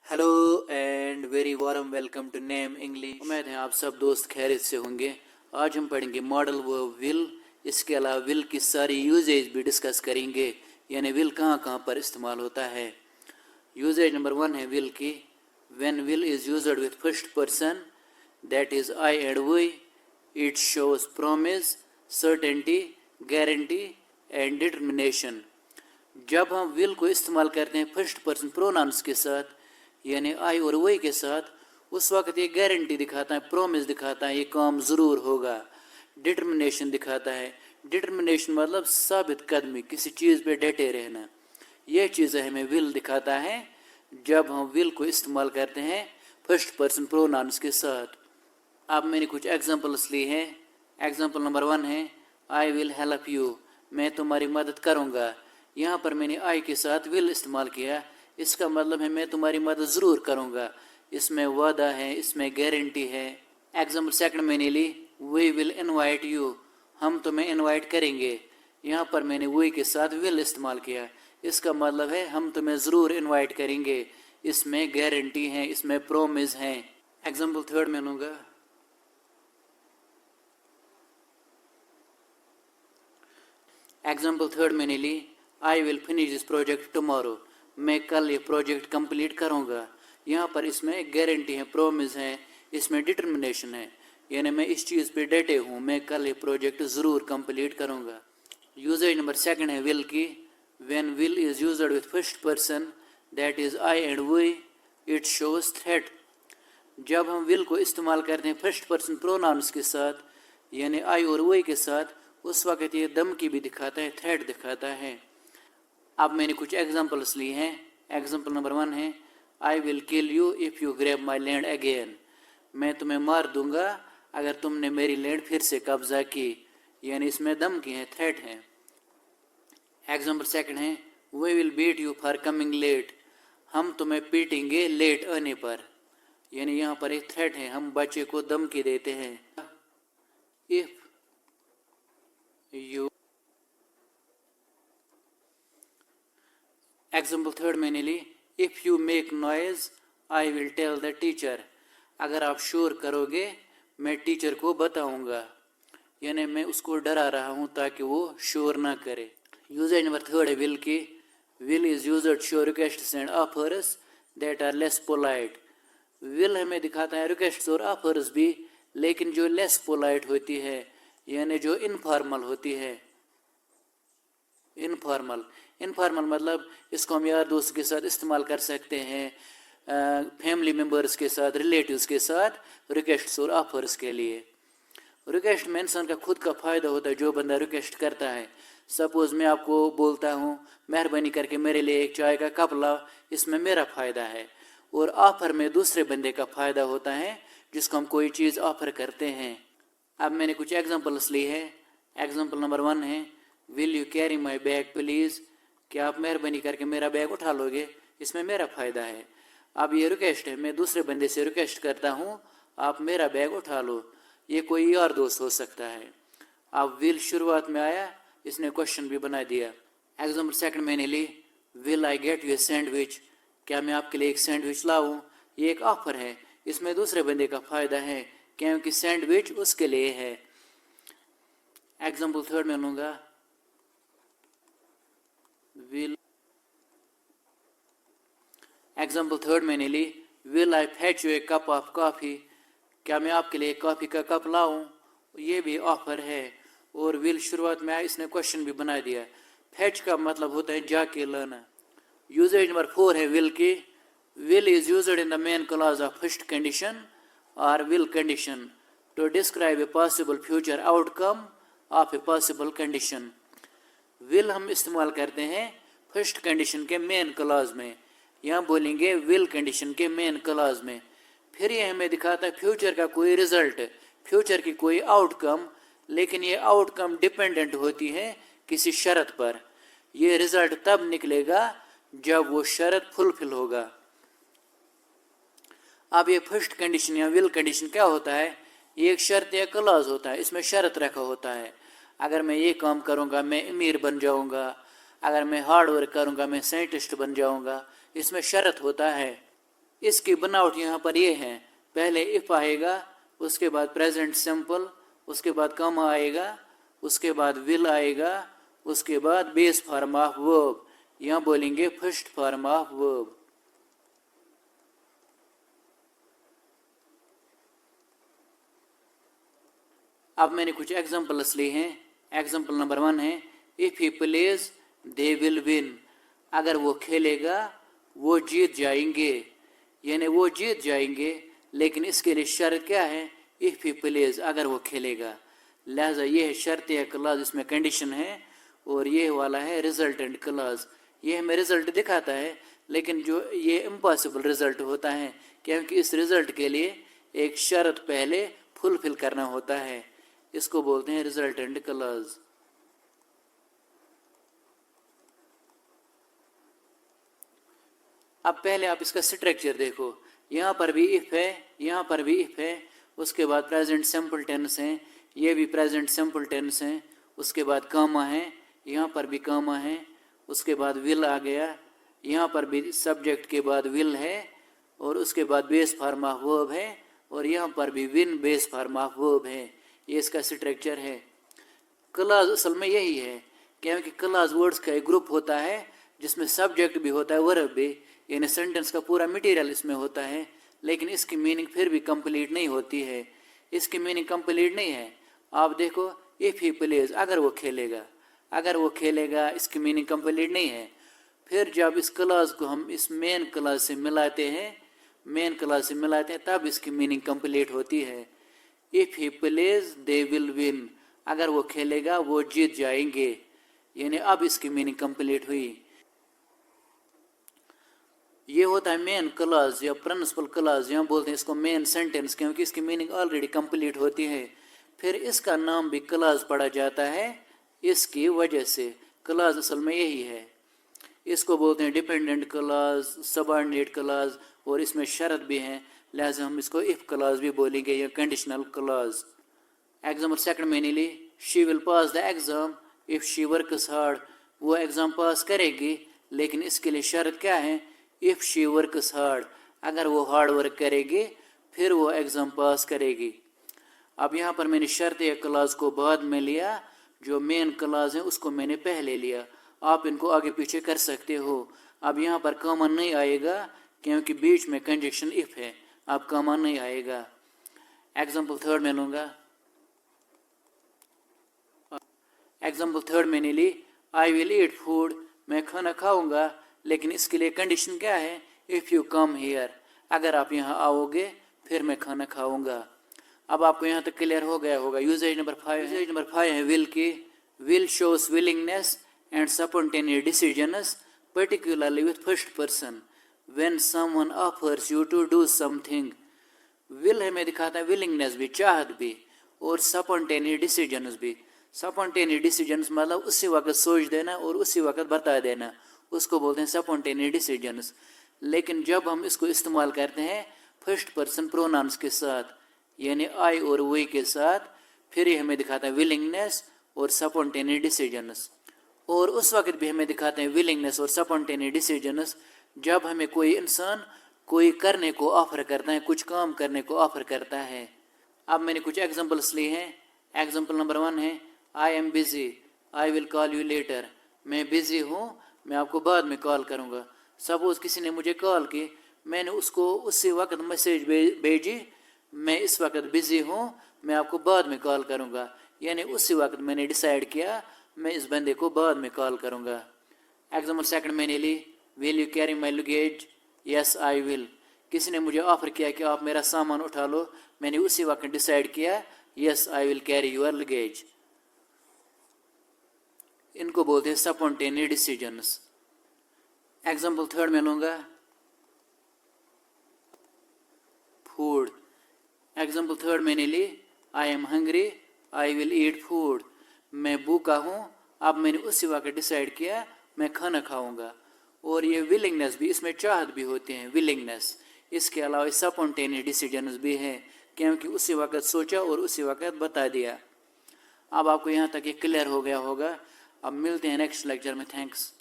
Hello and very warm welcome to name English. उम्मीद है आप सब दोस्त खैरियत से होंगे। आज हम पढ़ेंगे मॉडल वर्ब विल। इसके अलावा विल की सारी यूजेज भी डिस्कस करेंगे, यानी विल कहाँ कहाँ पर इस्तेमाल होता है। यूजेज नंबर 1 है विल की। When will is used with first person, that is I and we, it shows promise, certainty, guarantee and determination. जब हम विल को इस्तेमाल करते हैं फर्स्ट पर्सन प्रोनाउंस के साथ, यानी आई और वही के साथ, उस वक्त ये गारंटी दिखाता है, प्रॉमिस दिखाता है ये काम ज़रूर होगा। डिटर्मिनेशन दिखाता है। डिटर्मिनेशन मतलब साबित कदमी, किसी चीज़ पे डटे रहना। यह चीज़ें हमें विल दिखाता है जब हम विल को इस्तेमाल करते हैं फर्स्ट पर्सन प्रोनाउंस के साथ। अब मैंने कुछ एग्जांपल्स ली हैं। एग्जांपल नंबर 1 है आई विल हेल्प यू, मैं तुम्हारी मदद करूँगा। यहाँ पर मैंने आई के साथ विल इस्तेमाल किया, इसका मतलब है मैं तुम्हारी मदद ज़रूर करूँगा। इसमें वादा है, इसमें गारंटी है। एग्जाम्पल सेकंड मैंने ली वी विल इनवाइट यू, हम तुम्हें इनवाइट करेंगे। यहाँ पर मैंने वी के साथ विल इस्तेमाल किया, इसका मतलब है हम तुम्हें ज़रूर इनवाइट करेंगे। इसमें गारंटी है, इसमें प्रोमिस है। एग्जाम्पल थर्ड में लूँगा एग्जाम्पल थर्ड मैंने ली I will finish this project tomorrow, मैं कल ये प्रोजेक्ट कंप्लीट करूँगा। यहाँ पर इसमें गारंटी है, प्रोमिस है, इसमें डिटर्मिनेशन है, यानी मैं इस चीज़ पे डटे हूँ, मैं कल ये प्रोजेक्ट ज़रूर कंप्लीट करूँगा। यूजेज नंबर सेकंड है विल की। When will is used with first person, that is I and we, it shows threat. जब हम विल को इस्तेमाल करते हैं फर्स्ट पर्सन प्रोनाउंस के साथ, यानी आई और वी के साथ, उस वक्त ये धमकी भी दिखाता है, थ्रेट दिखाता है। अब मैंने कुछ एग्जांपल्स ली हैं। एग्जांपल नंबर 1 है I will kill you if you grab my land again, मैं तुम्हें मार दूंगा अगर तुमने मेरी लैंड फिर से कब्जा की, यानी इसमें धमकी है, थ्रेट है। एग्जांपल सेकंड है we will beat you for coming late, हम तुम्हें पीटेंगे लेट आने पर, यानी यहाँ पर एक थ्रेट है, हम बच्चे को धमकी देते हैं। इफ यू एग्जाम्पल थर्ड मैंने ली if you make noise I will tell the teacher, अगर आप शोर करोगे मैं टीचर को बताऊंगा, यानी मैं उसको डरा रहा हूँ ताकि वो शोर ना करे। यूजेज नंबर थर्ड है विल की। Will is used show requests and offers that are less polite. Will हमें दिखाता है रिक्वेस्ट्स और ऑफर्स भी, लेकिन जो लेस पोलाइट होती है, यानी जो इनफॉर्मल होती है। इनफॉर्मल मतलब इसको हम यार दोस्त के साथ इस्तेमाल कर सकते हैं, फैमिली मेम्बर्स के साथ, रिलेटिव्स के साथ रिक्वेस्ट्स और ऑफर्स के लिए। रिक्वेस्ट में इंसान का खुद का फ़ायदा होता है, जो बंदा रिक्वेस्ट करता है। सपोज़ मैं आपको बोलता हूँ मेहरबानी करके मेरे लिए एक चाय का कप लाओ, इसमें मेरा फ़ायदा है। और ऑफ़र में दूसरे बंदे का फ़ायदा होता है जिसको हम कोई चीज़ ऑफ़र करते हैं। अब मैंने कुछ एग्जांपल्स ली है। एग्जांपल नंबर 1 है will you carry my bag please, क्या आप मेहरबानी करके मेरा बैग उठा लोगे, इसमें मेरा फ़ायदा है। अब ये रिक्वेस्ट है, मैं दूसरे बंदे से रिक्वेस्ट करता हूँ आप मेरा बैग उठा लो, ये कोई और दोस्त हो सकता है। अब विल शुरुआत में आया, इसने क्वेश्चन भी बना दिया। एग्जाम्पल सेकंड मैंने ली will I get you a sandwich, क्या मैं आपके लिए एक सैंडविच लाऊं, ये एक ऑफर है, इसमें दूसरे बंदे का फ़ायदा है क्योंकि सैंडविच उसके लिए है। एग्जाम्पल थर्ड में लूँगा विल। एग्जाम्पल थर्ड मैंने ली will I fetch you a cup of coffee, क्या मैं आपके लिए कॉफ़ी का कप लाऊं, ये भी ऑफर है। और विल शुरुआत में आया, इसने क्वेश्चन भी बना दिया। फेच का मतलब होता है जाके लाना। यूजेज नंबर 4 है विल की। Will is used in the main clause of first condition और will condition to describe a possible future outcome of a possible condition. Will हम इस्तेमाल करते हैं फर्स्ट कंडीशन के मेन क्लॉज में, यहाँ बोलेंगे विल कंडीशन के मेन क्लॉज में। फिर ये हमें दिखाता है फ्यूचर का कोई रिजल्ट, फ्यूचर की कोई आउटकम, लेकिन ये आउटकम डिपेंडेंट होती है किसी शर्त पर। ये रिजल्ट तब निकलेगा जब वो शर्त फुलफिल होगा। अब ये फर्स्ट कंडीशन या विल कंडीशन क्या होता है, ये एक शर्त या क्लॉज होता है, इसमें शर्त रखा होता है। अगर मैं ये काम करूँगा मैं अमीर बन जाऊँगा, अगर मैं हार्ड वर्क करूँगा मैं साइंटिस्ट बन जाऊँगा, इसमें शर्त होता है। इसकी बनावट यहाँ पर ये है, पहले इफ आएगा, उसके बाद प्रेजेंट सिंपल, उसके बाद कम आएगा, उसके बाद विल आएगा, उसके बाद बेस फॉर्म ऑफ वर्ब। यहाँ बोलेंगे फर्स्ट फॉर्म ऑफ वर्ब। अब मैंने कुछ एग्जांपल्स लिए हैं। एग्जांपल नंबर 1 है, if he plays they will win. अगर वो खेलेगा वो जीत जाएंगे, यानी वो जीत जाएंगे, लेकिन इसके लिए शर्त क्या है, इफ ही प्लेज, अगर वो खेलेगा। लिहाजा ये है शर्त या क्लॉज, इसमें कंडीशन है, और ये वाला है रिजल्टेंट क्लॉज। ये हमें रिजल्ट दिखाता है, लेकिन जो ये इम्पॉसिबल रिजल्ट होता है, क्योंकि इस रिजल्ट के लिए एक शर्त पहले फुलफिल करना होता है। इसको बोलते हैं रिजल्टेंट क्लॉज। अब पहले आप इसका स्ट्रक्चर देखो, यहाँ पर भी इफ है, यहाँ पर भी इफ है, उसके बाद प्रेजेंट सिंपल टेंस है, ये भी प्रेजेंट सिंपल टेंस है, उसके बाद कामा है, यहाँ पर भी कामा है, उसके बाद विल आ गया, यहाँ पर भी सब्जेक्ट के बाद विल है, और उसके बाद बेस फॉर्म ऑफ वर्ब है, और यहाँ पर भी win base form of verb है। ये इसका स्ट्रक्चर है। क्लॉज असल में यही है, क्योंकि क्लॉज वर्ड्स का एक ग्रुप होता है जिसमें सब्जेक्ट भी होता है, वर्ब भी, यानी सेंटेंस का पूरा मटेरियल इसमें होता है, लेकिन इसकी मीनिंग फिर भी कंप्लीट नहीं होती है। इसकी मीनिंग कंप्लीट नहीं है। आप देखो, इफ ही प्लेज, अगर वो खेलेगा, अगर वो खेलेगा, इसकी मीनिंग कंप्लीट नहीं है। फिर जब इस क्लॉज को हम इस मेन क्लॉज से मिलाते हैं, मेन क्लॉज से मिलाते हैं, तब इसकी मीनिंग कंप्लीट होती है। If he plays they will win, अगर वो खेलेगा वो जीत जाएंगे, यानी अब इसकी मीनिंग कंप्लीट हुई। ये होता है मेन क्लॉज या प्रिंसिपल क्लॉज, यहाँ बोलते हैं इसको मेन सेंटेंस, क्योंकि इसकी मीनिंग ऑलरेडी कंप्लीट होती है। फिर इसका नाम भी क्लॉज पढ़ा जाता है इसकी वजह से। क्लॉज असल में यही है। इसको बोलते हैं डिपेंडेंट क्लॉज, सबऑर्डिनेट क्लॉज, और इसमें शर्त भी है, लिहाजा हम इसको इफ क्लॉज भी बोलेंगे या कंडीशनल क्लॉज। एग्जाम्पल सेकंड में ली, she will pass the exam if she works hard. वो एग्जाम पास करेगी, लेकिन इसके लिए शर्त क्या है, इफ शी वर्क्स हार्ड, अगर वो हार्ड वर्क करेगी फिर वो एग्जाम पास करेगी। अब यहाँ पर मैंने शर्त या क्लॉज को बाद में लिया, जो मेन क्लॉज है उसको मैंने पहले लिया। आप इनको आगे पीछे कर सकते हो। अब यहाँ पर कॉमन नहीं आएगा, क्योंकि बीच में कंजक्शन इफ है, अब कॉमन नहीं आएगा। एग्जाम्पल थर्ड में लूँगा। एग्जाम्पल थर्ड मैंने ली, आई विल ईट फूड, मैं खाना खाऊंगा, लेकिन इसके लिए कंडीशन क्या है, इफ़ यू कम हियर, अगर आप यहाँ आओगे फिर मैं खाना खाऊंगा। अब आपको यहाँ तक क्लियर हो गया होगा। यूजेज नंबर 5 है, यूजेज नंबर 5 है विल की। Will shows willingness and spontaneous decisions, particularly with first person when someone offers you to do something। Will हमें दिखाता है विलिंगनेस भी, चाहत भी, और स्पॉन्टेनियस डिसीजंस भी। स्पॉन्टेनियस डिसीजंस मतलब उसी वक्त सोच देना और उसी वक्त बता देना, उसको बोलते हैं स्पॉन्टेनियस डिसीजंस। लेकिन जब हम इसको इस्तेमाल करते हैं फर्स्ट पर्सन प्रोनाउंस के साथ, यानी आई और वी के साथ, फिर ये हमें दिखाता है विलिंगनेस और स्पॉन्टेनियस डिसीजंस। और उस वक्त भी हमें दिखाते हैं विलिंगनेस और स्पॉन्टेनियस डिसीजंस जब हमें कोई इंसान कोई करने को ऑफर करता है, कुछ काम करने को ऑफर करता है। अब मैंने कुछ एग्जांपल्स लिए हैं। एग्जांपल नंबर 1 है, I am busy, I will call you later. मैं बिजी हूँ, मैं आपको बाद में कॉल करूँगा। सपोज किसी ने मुझे कॉल की, मैंने उसको उसी वक्त मैसेज भेजी, मैं इस वक्त बिजी हूँ, मैं आपको बाद में कॉल करूँगा, यानी उसी वक्त मैंने डिसाइड किया मैं इस बंदे को बाद में कॉल करूँगा। एग्जाम्पल सेकंड मैंने ली, will you carry my luggage, yes I will. किसी ने मुझे ऑफर किया कि आप मेरा सामान उठा लो, मैंने उसी वक्त डिसाइड किया yes I will carry your luggage. इनको बोलते हैं स्पॉन्टेनियस डिसीजंस। एग्जाम्पल थर्ड में लूँगा, फूड। एग्जाम्पल थर्ड मैंने ली, I am hungry, I will eat food. मैं भूखा हूँ, अब मैंने उसी वक्त डिसाइड किया मैं खाना खाऊंगा। और ये विलिंगनेस भी, इसमें चाहत भी होते हैं, विलिंगनेस। इसके अलावा स्पॉन्टेनियस डिसीजंस भी हैं, क्योंकि उसी वक्त सोचा और उसी वक्त बता दिया। अब आपको यहाँ तक ये क्लियर हो गया होगा। अब मिलते हैं नेक्स्ट लेक्चर में। थैंक्स।